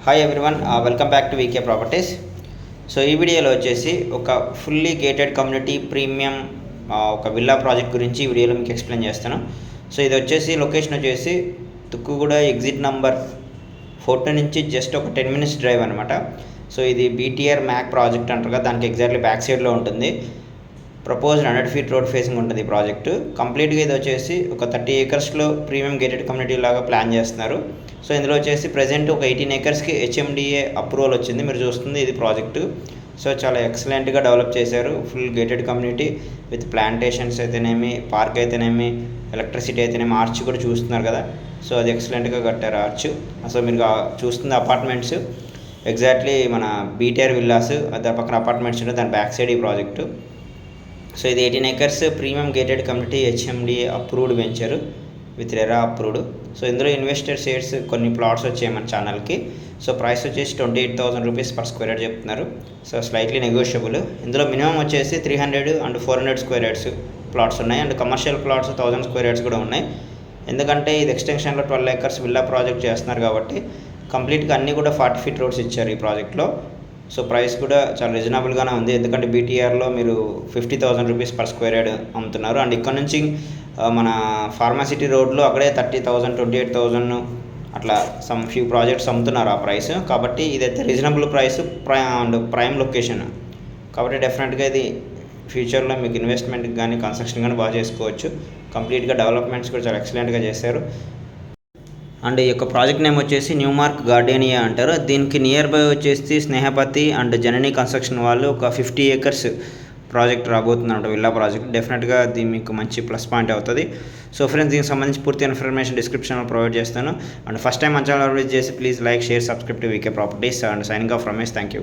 Hi everyone, welcome back to VK properties. So ఈ వీడియోలో వచ్చేసి ఒక ఫుల్లీ గేటెడ్ కమ్యూనిటీ ప్రీమియం ఒక విల్లా ప్రాజెక్ట్ గురించి ఈ వీడియోలో మీకు ఎక్స్ప్లెయిన్ చేస్తాను. సో ఇది వచ్చేసి లొకేషన్ వచ్చేసి తుక్కుగూడ ఎగ్జిట్ నంబర్ 14 నుంచి జస్ట్ ఒక 10 minutes డ్రైవ్ అనమాట. సో ఇది బీటీఆర్ మ్యాక్ ప్రాజెక్ట్ అంటారు కదా, దానికి ఎగ్జాక్ట్లీ బ్యాక్ సైడ్లో ఉంటుంది. ప్రపోజ్డ్ 100 feet రోడ్ ఫేసింగ్ ఉంటుంది ఈ ప్రాజెక్టు. కంప్లీట్గా ఇది వచ్చేసి ఒక 30 acresలో ప్రీమియం గేటెడ్ కమ్యూనిటీ లాగా ప్లాన్ చేస్తున్నారు. సో ఇందులో వచ్చేసి ప్రజెంట్ ఒక 18 acresకి హెచ్ఎండిఏ అప్రూవల్ వచ్చింది. మీరు చూస్తుంది ఇది ప్రాజెక్టు. సో చాలా ఎక్సలెంట్గా డెవలప్ చేశారు. Full gated community with plantations అయితేనేమి, పార్క్ అయితేనేమి, ఎలక్ట్రిసిటీ అయితేనేమి, ఆర్చ్ కూడా చూస్తున్నారు కదా. సో అది ఎక్సలెంట్గా కట్టారు ఆర్చ్. సో మీరు చూస్తుంది అపార్ట్మెంట్స్, ఎగ్జాక్ట్లీ మన బీటీఆర్ విల్లాస్, దాని పక్కన అపార్ట్మెంట్స్ ఉంటాయి, దాని బ్యాక్ సైడ్ ఈ ప్రాజెక్టు. సో ఇది 18 acres premium gated community HMDA approved venture with RERA approved. So ఇందులో ఇన్వెస్టర్ షేర్స్ కొన్ని ప్లాట్స్ వచ్చాయి మన ఛానల్కి. సో ప్రైస్ వచ్చేసి 28,000 rupees per square యార్డ్ చెప్తున్నారు. So slightly negotiable. ఇందులో మినిమం వచ్చేసి 300 and 400 square yards ప్లాట్స్ ఉన్నాయి, and commercial plots 1000 square yards కూడా ఉన్నాయి. ఎందుకంటే ఇది ఎక్స్టెన్షన్లో 12 acres విల్లా ప్రాజెక్ట్ చేస్తున్నారు కాబట్టి కంప్లీట్గా అన్నీ కూడా 40 feet రోడ్స్ ఇచ్చారు ఈ ప్రాజెక్ట్లో. సో ప్రైస్ కూడా చాలా రీజనబుల్గానే ఉంది, ఎందుకంటే బీటీఆర్లో మీరు 50,000 rupees per square యార్డ్ అమ్ముతున్నారు. అండ్ ఇక్కడ నుంచి మన ఫార్మాసిటీ రోడ్లో అక్కడే 30,000, 28,000 అట్లా సమ్ ఫ్యూ ప్రాజెక్ట్స్ అమ్ముతున్నారు ఆ ప్రైస్. కాబట్టి ఇదైతే reasonable price and prime location కాబట్టి డెఫినెట్గా ఇది ఫ్యూచర్లో మీకు ఇన్వెస్ట్మెంట్కి కానీ కన్స్ట్రక్షన్ కానీ బాగా చేసుకోవచ్చు. కంప్లీట్గా డెవలప్మెంట్స్ కూడా చాలా ఎక్సలెంట్గా చేశారు. అండ్ ఈ యొక్క ప్రాజెక్ట్ నేమ్ వచ్చేసి న్యూమార్క్ గార్డెనియా అంటారు. దీనికి నియర్ బై వచ్చేసి స్నేహపతి అండ్ జననీ కన్స్ట్రక్షన్ వాళ్ళు ఒక 50 acres ప్రాజెక్ట్ రాబోతుందంట విల్లా ప్రాజెక్ట్. డెఫినెట్గా ఇది మీకు మంచి ప్లస్ పాయింట్ అవుతుంది. సో ఫ్రెండ్స్, దీనికి సంబంధించి పూర్తి ఇన్ఫర్మేషన్ డిస్క్రిప్షన్లో ప్రొవైడ్ చేస్తాను. అండ్ ఫస్ట్ టైం మన ఛానల్ విజిట్ చేసి please like, share, subscribe to VK properties. And signing off Ramesh. Thank you.